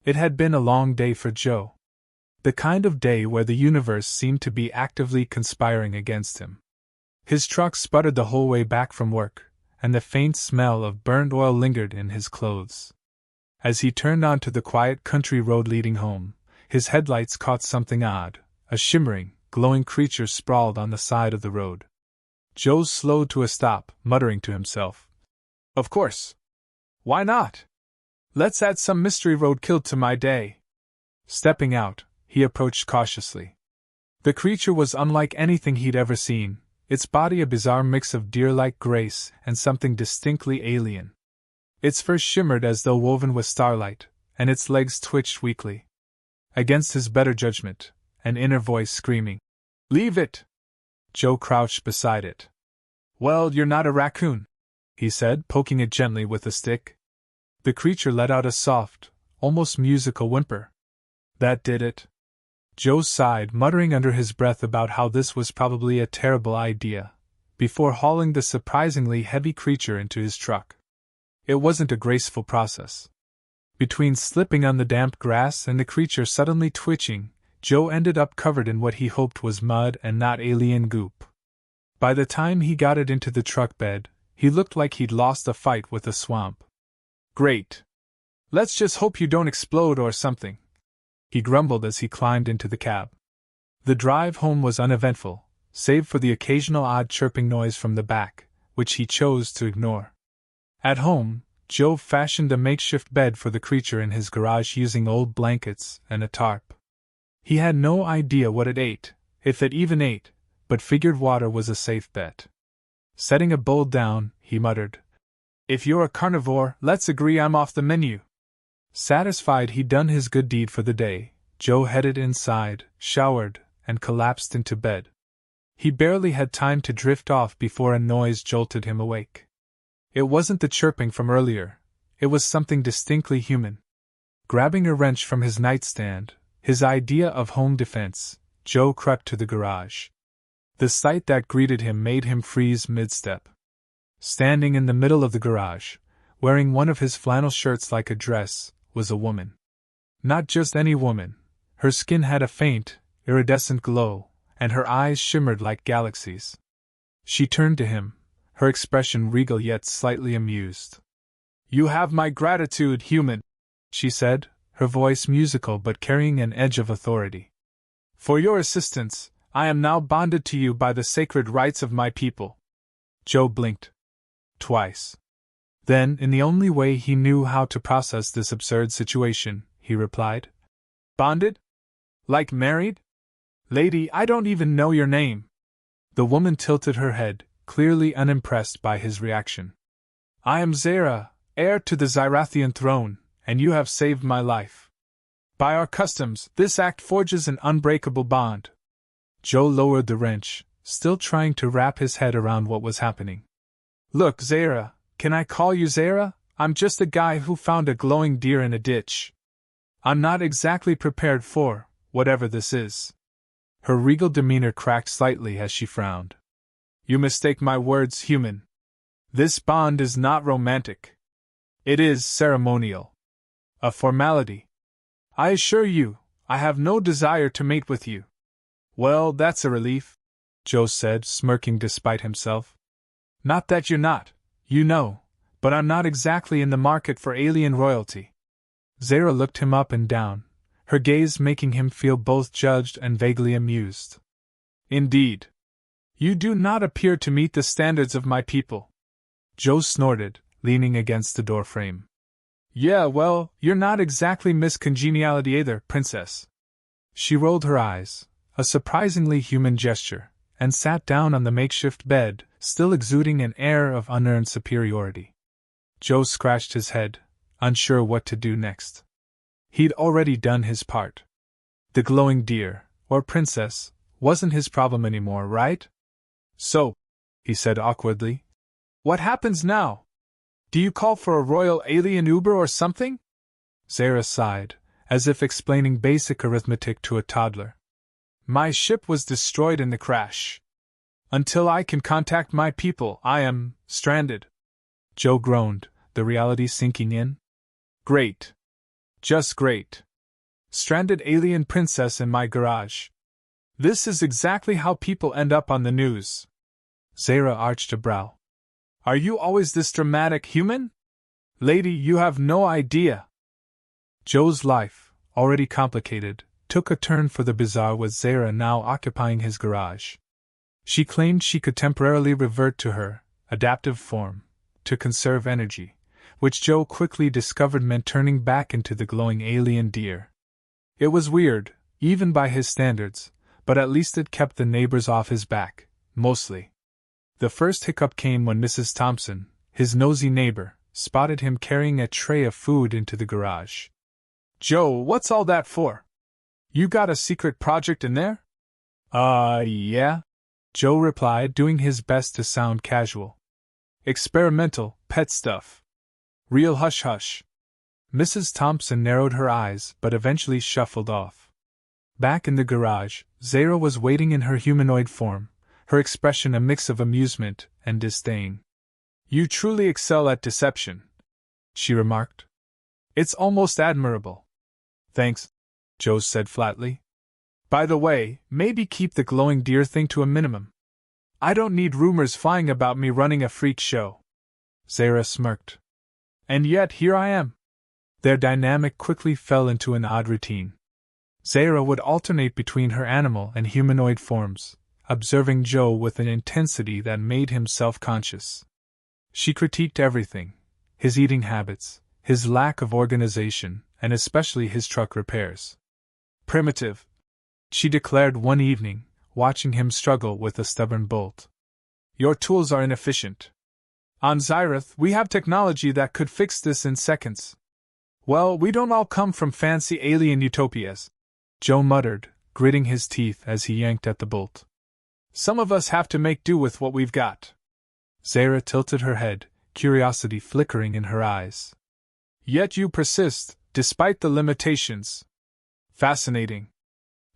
It had been a long day for Joe. The kind of day where the universe seemed to be actively conspiring against him. His truck sputtered the whole way back from work, and the faint smell of burned oil lingered in his clothes. As he turned onto the quiet country road leading home, his headlights caught something odd. A shimmering, glowing creature sprawled on the side of the road. Joe slowed to a stop, muttering to himself, "Of course. Why not? Let's add some mystery roadkill to my day." Stepping out, he approached cautiously. The creature was unlike anything he'd ever seen, its body a bizarre mix of deer-like grace and something distinctly alien. Its fur shimmered as though woven with starlight, and its legs twitched weakly. Against his better judgment, an inner voice screaming, "Leave it!" Joe crouched beside it. "Well, you're not a raccoon," he said, poking it gently with a stick. The creature let out a soft, almost musical whimper. That did it. Joe sighed, muttering under his breath about how this was probably a terrible idea, before hauling the surprisingly heavy creature into his truck. It wasn't a graceful process. Between slipping on the damp grass and the creature suddenly twitching, Joe ended up covered in what he hoped was mud and not alien goop. By the time he got it into the truck bed, he looked like he'd lost a fight with a swamp. "Great. Let's just hope you don't explode or something," he grumbled as he climbed into the cab. The drive home was uneventful, save for the occasional odd chirping noise from the back, which he chose to ignore. At home, Joe fashioned a makeshift bed for the creature in his garage using old blankets and a tarp. He had no idea what it ate, if it even ate, but figured water was a safe bet. Setting a bowl down, he muttered, "If you're a carnivore, let's agree I'm off the menu." Satisfied he'd done his good deed for the day, Joe headed inside, showered, and collapsed into bed. He barely had time to drift off before a noise jolted him awake. It wasn't the chirping from earlier, it was something distinctly human. Grabbing a wrench from his nightstand, his idea of home defense, Joe crept to the garage. The sight that greeted him made him freeze mid-step. Standing in the middle of the garage, wearing one of his flannel shirts like a dress, was a woman. Not just any woman. Her skin had a faint, iridescent glow, and her eyes shimmered like galaxies. She turned to him, her expression regal yet slightly amused. "You have my gratitude, human," she said, her voice musical but carrying an edge of authority. "For your assistance, I am now bonded to you by the sacred rights of my people." Joe blinked. Twice. Then, in the only way he knew how to process this absurd situation, he replied, "Bonded? Like married? Lady, I don't even know your name." The woman tilted her head, clearly unimpressed by his reaction. "I am Zara, heir to the Zyrathian throne, and you have saved my life. By our customs, this act forges an unbreakable bond." Joe lowered the wrench, still trying to wrap his head around what was happening. "Look, Zara, can I call you Zara? I'm just a guy who found a glowing deer in a ditch. I'm not exactly prepared for whatever this is." Her regal demeanor cracked slightly as she frowned. "You mistake my words, human. This bond is not romantic. It is ceremonial. A formality. I assure you, I have no desire to mate with you." "Well, that's a relief," Joe said, smirking despite himself. "Not that you're not, you know, but I'm not exactly in the market for alien royalty." Zara looked him up and down, her gaze making him feel both judged and vaguely amused. "Indeed. You do not appear to meet the standards of my people." Joe snorted, leaning against the doorframe. "Yeah, well, you're not exactly Miss Congeniality either, princess." She rolled her eyes, a surprisingly human gesture, and sat down on the makeshift bed, still exuding an air of unearned superiority. Joe scratched his head, unsure what to do next. He'd already done his part. The glowing deer, or princess, wasn't his problem anymore, right? "So," he said awkwardly, "what happens now? Do you call for a royal alien Uber or something?" Zara sighed, as if explaining basic arithmetic to a toddler. "My ship was destroyed in the crash. Until I can contact my people, I am stranded." Joe groaned, the reality sinking in. "Great." Just great. Stranded alien princess in my garage. This is exactly how people end up on the news. Zara arched a brow. Are you always this dramatic, human? Lady, you have no idea. Joe's life, already complicated, took a turn for the bizarre with Zara now occupying his garage. She claimed she could temporarily revert to her adaptive form, to conserve energy, which Joe quickly discovered meant turning back into the glowing alien deer. It was weird, even by his standards, but at least it kept the neighbors off his back, mostly. The first hiccup came when Mrs. Thompson, his nosy neighbor, spotted him carrying a tray of food into the garage. Joe, what's all that for? You got a secret project in there? Yeah, Joe replied, doing his best to sound casual. Experimental, pet stuff. Real hush-hush. Mrs. Thompson narrowed her eyes but eventually shuffled off. Back in the garage, Zara was waiting in her humanoid form, her expression a mix of amusement and disdain. You truly excel at deception, she remarked. It's almost admirable. Thanks, Joe said flatly. By the way, maybe keep the glowing deer thing to a minimum. I don't need rumors flying about me running a freak show. Zara smirked. And yet here I am. Their dynamic quickly fell into an odd routine. Zara would alternate between her animal and humanoid forms, observing Joe with an intensity that made him self-conscious. She critiqued everything: his eating habits, his lack of organization, and especially his truck repairs. Primitive, she declared one evening, watching him struggle with a stubborn bolt. Your tools are inefficient. On Zyrath, we have technology that could fix this in seconds. Well, we don't all come from fancy alien utopias, Joe muttered, gritting his teeth as he yanked at the bolt. Some of us have to make do with what we've got. Zara tilted her head, curiosity flickering in her eyes. Yet you persist, despite the limitations. Fascinating.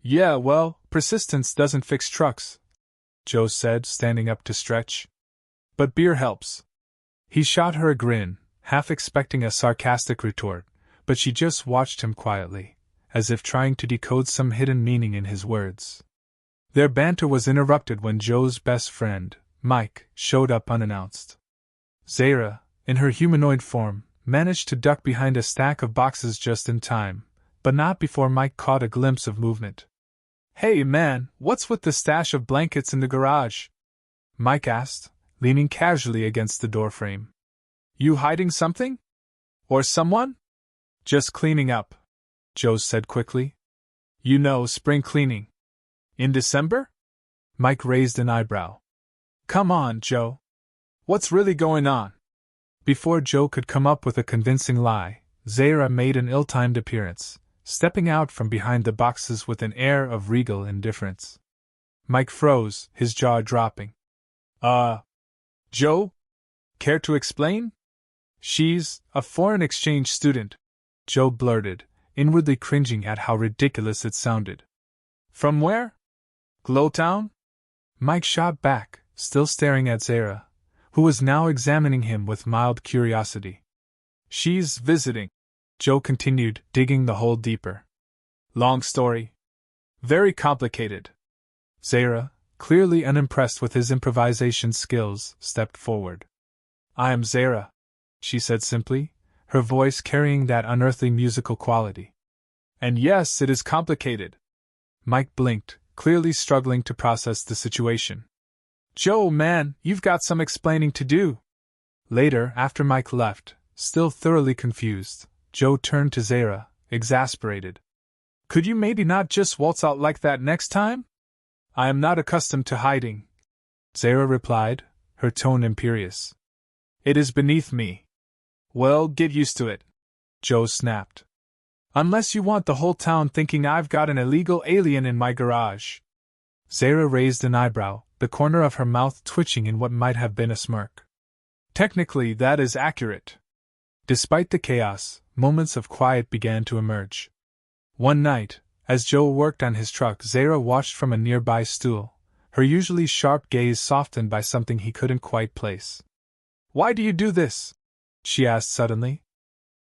Yeah, well, persistence doesn't fix trucks, Joe said, standing up to stretch. But beer helps. He shot her a grin, half expecting a sarcastic retort, but she just watched him quietly, as if trying to decode some hidden meaning in his words. Their banter was interrupted when Joe's best friend, Mike, showed up unannounced. Zara, in her humanoid form, managed to duck behind a stack of boxes just in time, but not before Mike caught a glimpse of movement. Hey man, what's with the stash of blankets in the garage? Mike asked, leaning casually against the doorframe. You hiding something? Or someone? Just cleaning up, Joe said quickly. You know, spring cleaning. In December? Mike raised an eyebrow. Come on, Joe. What's really going on? Before Joe could come up with a convincing lie, Zara made an ill-timed appearance, stepping out from behind the boxes with an air of regal indifference. Mike froze, his jaw dropping. Joe? Care to explain? She's a foreign exchange student, Joe blurted, inwardly cringing at how ridiculous it sounded. From where? Glowtown? Mike shot back, still staring at Zara, who was now examining him with mild curiosity. She's visiting, Joe continued, digging the hole deeper. Long story. Very complicated. Zara, clearly unimpressed with his improvisation skills, stepped forward. I am Zara, she said simply, her voice carrying that unearthly musical quality. And yes, it is complicated. Mike blinked, clearly struggling to process the situation. Joe, man, you've got some explaining to do. Later, after Mike left, still thoroughly confused, Joe turned to Zara, exasperated. Could you maybe not just waltz out like that next time? I am not accustomed to hiding, Zara replied, her tone imperious. It is beneath me. Well, get used to it, Joe snapped. Unless you want the whole town thinking I've got an illegal alien in my garage. Zara raised an eyebrow, the corner of her mouth twitching in what might have been a smirk. Technically, that is accurate. Despite the chaos, moments of quiet began to emerge. One night, as Joe worked on his truck, Zara watched from a nearby stool, her usually sharp gaze softened by something he couldn't quite place. Why do you do this? She asked suddenly.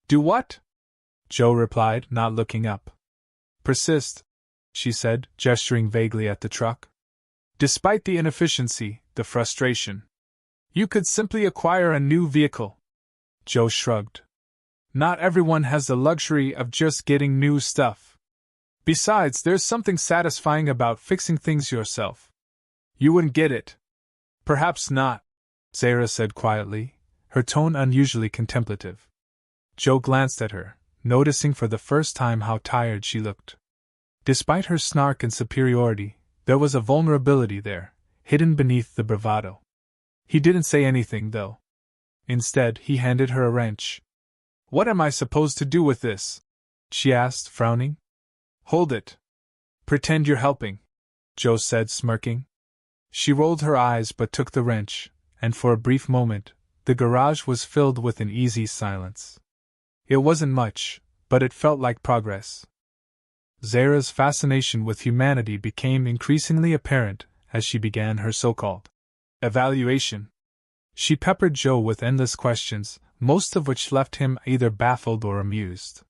Do what? Joe replied, not looking up. Persist, she said, gesturing vaguely at the truck. Despite the inefficiency, the frustration. You could simply acquire a new vehicle. Joe shrugged. Not everyone has the luxury of just getting new stuff. Besides, there's something satisfying about fixing things yourself. You wouldn't get it. Perhaps not, Zara said quietly, her tone unusually contemplative. Joe glanced at her, noticing for the first time how tired she looked. Despite her snark and superiority, there was a vulnerability there, hidden beneath the bravado. He didn't say anything, though. Instead, he handed her a wrench. What am I supposed to do with this? She asked, frowning. Hold it. Pretend you're helping, Joe said, smirking. She rolled her eyes but took the wrench, and for a brief moment, the garage was filled with an easy silence. It wasn't much, but it felt like progress. Zara's fascination with humanity became increasingly apparent as she began her so-called evaluation. She peppered Joe with endless questions, most of which left him either baffled or amused.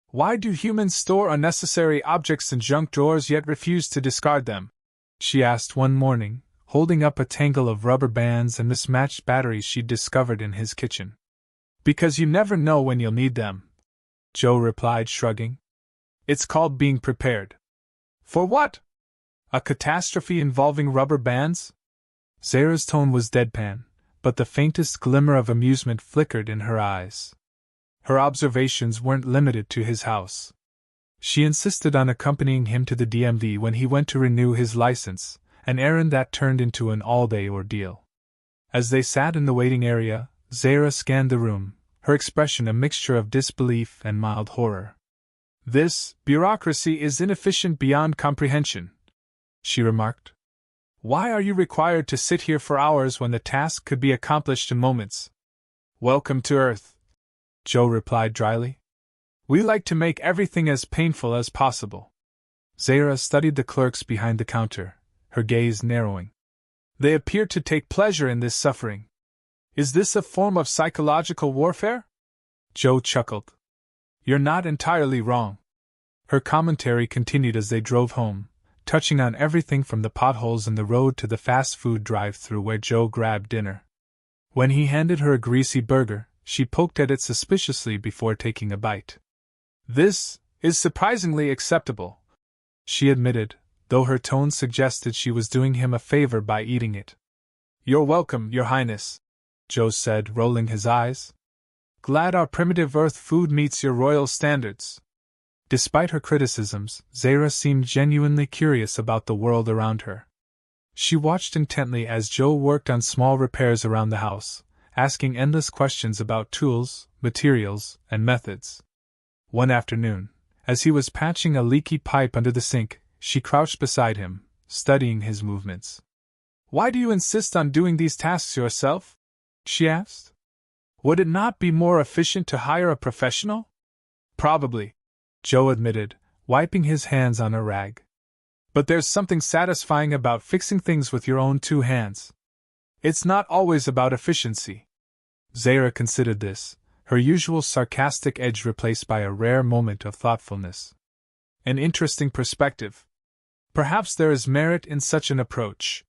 Why do humans store unnecessary objects in junk drawers yet refuse to discard them? She asked one morning, holding up a tangle of rubber bands and mismatched batteries she'd discovered in his kitchen. Because you never know when you'll need them, Joe replied, shrugging. It's called being prepared. For what? A catastrophe involving rubber bands? Zara's tone was deadpan, but the faintest glimmer of amusement flickered in her eyes. Her observations weren't limited to his house. She insisted on accompanying him to the DMV when he went to renew his license, an errand that turned into an all-day ordeal. As they sat in the waiting area, Zara scanned the room, her expression a mixture of disbelief and mild horror. This bureaucracy is inefficient beyond comprehension, she remarked. Why are you required to sit here for hours when the task could be accomplished in moments? Welcome to Earth, Joe replied dryly. We like to make everything as painful as possible. Zara studied the clerks behind the counter, her gaze narrowing. They appear to take pleasure in this suffering. Is this a form of psychological warfare? Joe chuckled. You're not entirely wrong. Her commentary continued as they drove home, touching on everything from the potholes in the road to the fast food drive-thru where Joe grabbed dinner. When he handed her a greasy burger, she poked at it suspiciously before taking a bite. This is surprisingly acceptable, she admitted, though her tone suggested she was doing him a favor by eating it. You're welcome, Your Highness, Joe said, rolling his eyes. Glad our primitive Earth food meets your royal standards. Despite her criticisms, Zara seemed genuinely curious about the world around her. She watched intently as Joe worked on small repairs around the house, asking endless questions about tools, materials, and methods. One afternoon, as he was patching a leaky pipe under the sink, she crouched beside him, studying his movements. Why do you insist on doing these tasks yourself? She asked. Would it not be more efficient to hire a professional? Probably, Joe admitted, wiping his hands on a rag. But there's something satisfying about fixing things with your own two hands. It's not always about efficiency. Zara considered this, her usual sarcastic edge replaced by a rare moment of thoughtfulness. An interesting perspective. Perhaps there is merit in such an approach.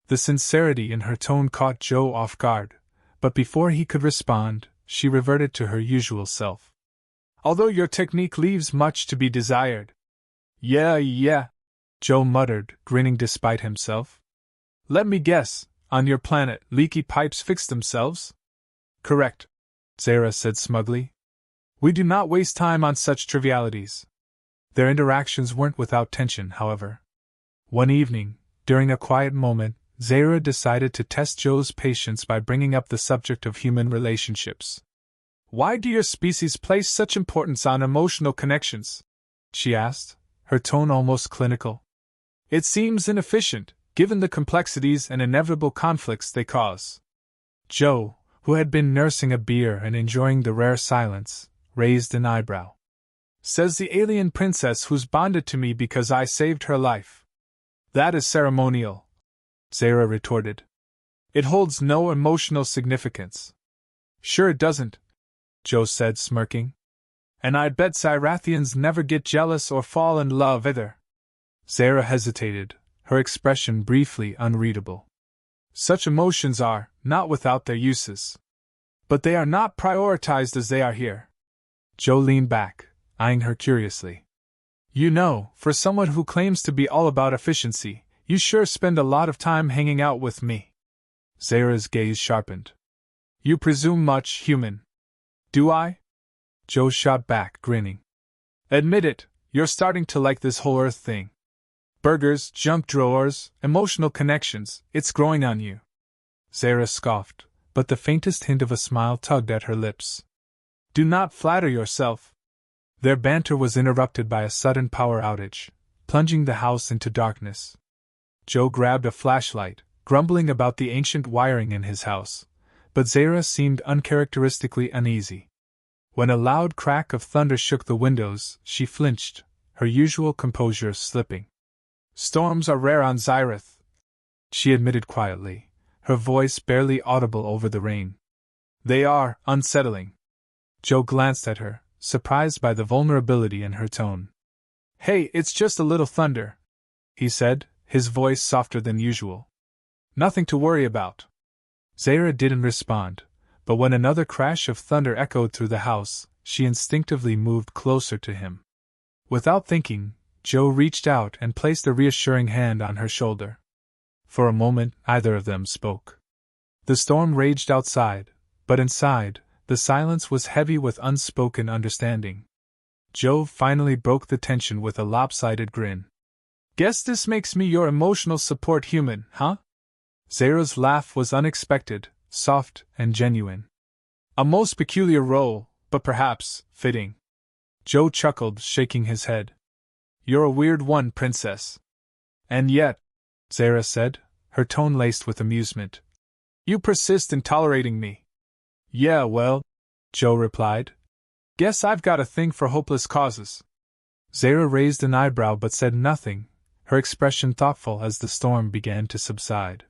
The sincerity in her tone caught Joe off guard, but before he could respond, she reverted to her usual self. Although your technique leaves much to be desired. Yeah, Joe muttered, grinning despite himself. Let me guess, on your planet, leaky pipes fix themselves? Correct, Zara said smugly. We do not waste time on such trivialities. Their interactions weren't without tension, however. One evening, during a quiet moment, Zara decided to test Joe's patience by bringing up the subject of human relationships. Why do your species place such importance on emotional connections? She asked, her tone almost clinical. It seems inefficient, given the complexities and inevitable conflicts they cause. Joe, who had been nursing a beer and enjoying the rare silence, raised an eyebrow. Says the alien princess who's bonded to me because I saved her life. That is ceremonial, Zara retorted. It holds no emotional significance. Sure it doesn't, Joe said, smirking. And I'd bet Cyrathians never get jealous or fall in love either. Zara hesitated, her expression briefly unreadable. Such emotions are, not without their uses. But they are not prioritized as they are here. Joe leaned back, eyeing her curiously. You know, for someone who claims to be all about efficiency, you sure spend a lot of time hanging out with me. Zara's gaze sharpened. You presume much, human. Do I? Joe shot back, grinning. Admit it, you're starting to like this whole Earth thing. Burgers, junk drawers, emotional connections, it's growing on you. Zara scoffed, but the faintest hint of a smile tugged at her lips. Do not flatter yourself. Their banter was interrupted by a sudden power outage, plunging the house into darkness. Joe grabbed a flashlight, grumbling about the ancient wiring in his house, but Zara seemed uncharacteristically uneasy. When a loud crack of thunder shook the windows, she flinched, her usual composure slipping. Storms are rare on Zyrith, she admitted quietly, her voice barely audible over the rain. They are unsettling. Joe glanced at her, surprised by the vulnerability in her tone. Hey, it's just a little thunder, he said, his voice softer than usual. Nothing to worry about. Zara didn't respond, but when another crash of thunder echoed through the house, she instinctively moved closer to him. Without thinking, Joe reached out and placed a reassuring hand on her shoulder. For a moment, neither of them spoke. The storm raged outside, but inside, the silence was heavy with unspoken understanding. Joe finally broke the tension with a lopsided grin. Guess this makes me your emotional support human, huh? Zara's laugh was unexpected, soft, and genuine. A most peculiar role, but perhaps fitting. Joe chuckled, shaking his head. You're a weird one, princess. And yet, Zara said, her tone laced with amusement, you persist in tolerating me. Yeah, well, Joe replied. Guess I've got a thing for hopeless causes. Zara raised an eyebrow but said nothing, her expression thoughtful as the storm began to subside.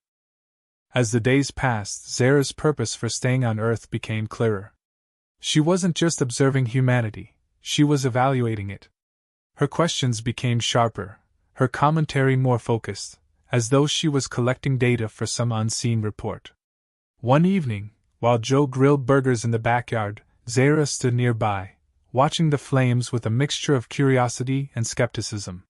As the days passed, Zara's purpose for staying on Earth became clearer. She wasn't just observing humanity, she was evaluating it. Her questions became sharper, her commentary more focused, as though she was collecting data for some unseen report. One evening, while Joe grilled burgers in the backyard, Zara stood nearby, watching the flames with a mixture of curiosity and skepticism.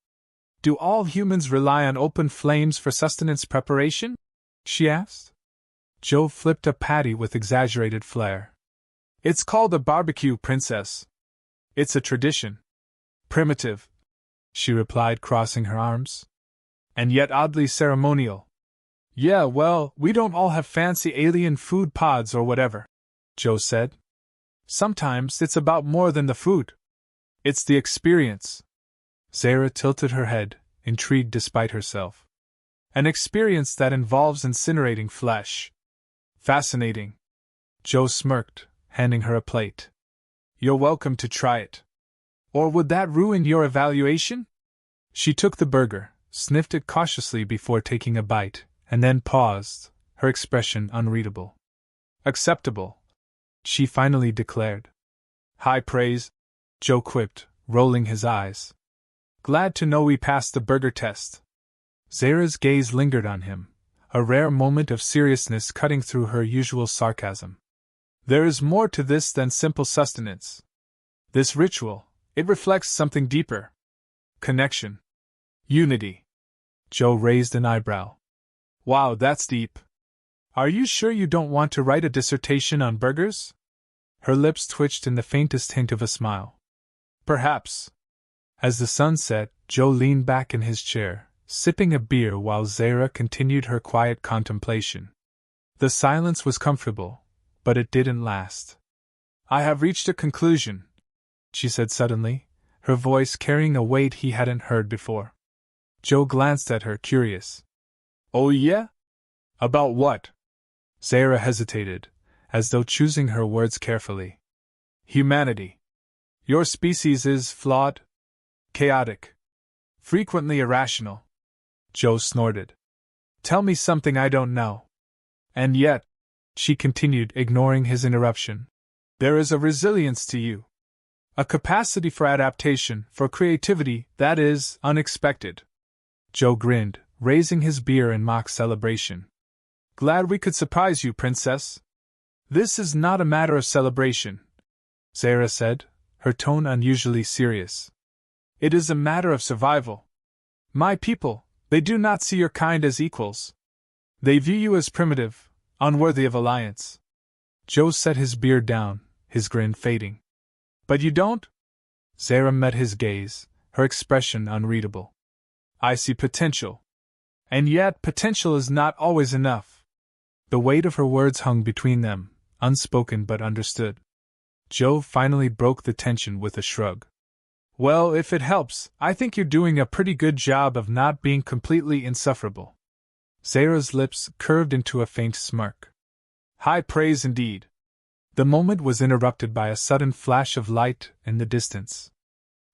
Do all humans rely on open flames for sustenance preparation? She asked. Joe flipped a patty with exaggerated flair. It's called a barbecue, princess. It's a tradition. Primitive, she replied, crossing her arms. And yet oddly ceremonial. Yeah, well, we don't all have fancy alien food pods or whatever, Joe said. Sometimes it's about more than the food. It's the experience. Zara tilted her head, intrigued despite herself. An experience that involves incinerating flesh. Fascinating. Joe smirked, handing her a plate. You're welcome to try it. Or would that ruin your evaluation? She took the burger, sniffed it cautiously before taking a bite, and then paused, her expression unreadable. Acceptable, she finally declared. High praise, Joe quipped, rolling his eyes. Glad to know we passed the burger test. Zara's gaze lingered on him, a rare moment of seriousness cutting through her usual sarcasm. There is more to this than simple sustenance. This ritual, it reflects something deeper. Connection. Unity. Joe raised an eyebrow. Wow, that's deep. Are you sure you don't want to write a dissertation on burgers? Her lips twitched in the faintest hint of a smile. Perhaps. As the sun set, Joe leaned back in his chair, sipping a beer while Zara continued her quiet contemplation. The silence was comfortable, but it didn't last. I have reached a conclusion, she said suddenly, her voice carrying a weight he hadn't heard before. Joe glanced at her, curious. Oh yeah? About what? Zara hesitated, as though choosing her words carefully. Humanity. Your species is flawed, chaotic, frequently irrational. Joe snorted. Tell me something I don't know. And yet, she continued, ignoring his interruption, there is a resilience to you. A capacity for adaptation, for creativity, that is, unexpected. Joe grinned, raising his beer in mock celebration. Glad we could surprise you, Princess. This is not a matter of celebration, Zara said, her tone unusually serious. It is a matter of survival. My people, they do not see your kind as equals. They view you as primitive, unworthy of alliance. Joe set his beer down, his grin fading. But you don't? Zara met his gaze, her expression unreadable. I see potential. And yet, potential is not always enough. The weight of her words hung between them, unspoken but understood. Joe finally broke the tension with a shrug. Well, if it helps, I think you're doing a pretty good job of not being completely insufferable. Zara's lips curved into a faint smirk. High praise indeed. The moment was interrupted by a sudden flash of light in the distance.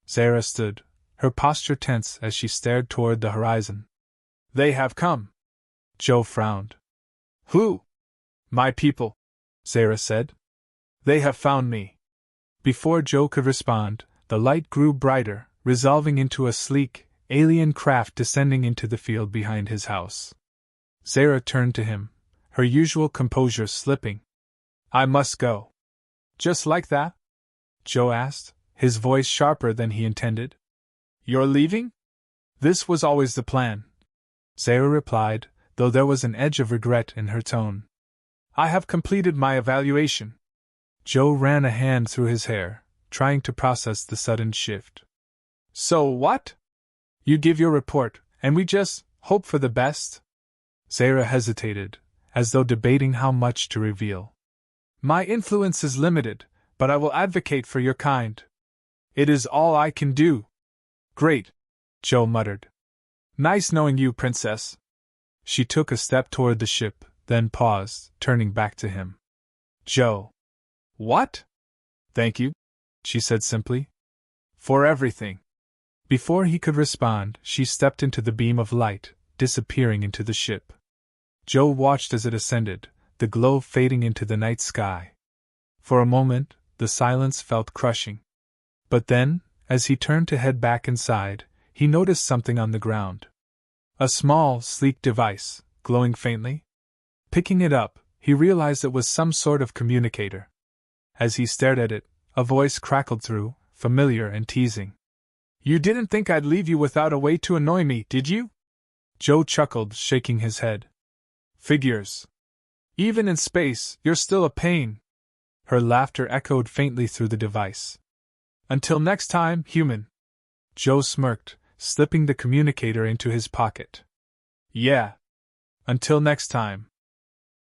Zara stood, her posture tense as she stared toward the horizon. They have come. Joe frowned. Who? My people, Zara said. They have found me. Before Joe could respond, the light grew brighter, resolving into a sleek, alien craft descending into the field behind his house. Zara turned to him, her usual composure slipping. I must go. Just like that? Joe asked, his voice sharper than he intended. You're leaving? This was always the plan, Zara replied, though there was an edge of regret in her tone. I have completed my evaluation. Joe ran a hand through his hair, trying to process the sudden shift. So what? You give your report, and we just hope for the best? Zara hesitated, as though debating how much to reveal. My influence is limited, but I will advocate for your kind. It is all I can do. Great, Joe muttered. Nice knowing you, Princess. She took a step toward the ship, then paused, turning back to him. Joe. What? Thank you, she said simply. For everything. Before he could respond, she stepped into the beam of light, disappearing into the ship. Joe watched as it ascended, the glow fading into the night sky. For a moment, the silence felt crushing. But then, as he turned to head back inside, he noticed something on the ground. A small, sleek device, glowing faintly. Picking it up, he realized it was some sort of communicator. As he stared at it, a voice crackled through, familiar and teasing. You didn't think I'd leave you without a way to annoy me, did you? Joe chuckled, shaking his head. Figures. Even in space, you're still a pain. Her laughter echoed faintly through the device. Until next time, human. Joe smirked, slipping the communicator into his pocket. Yeah. Until next time.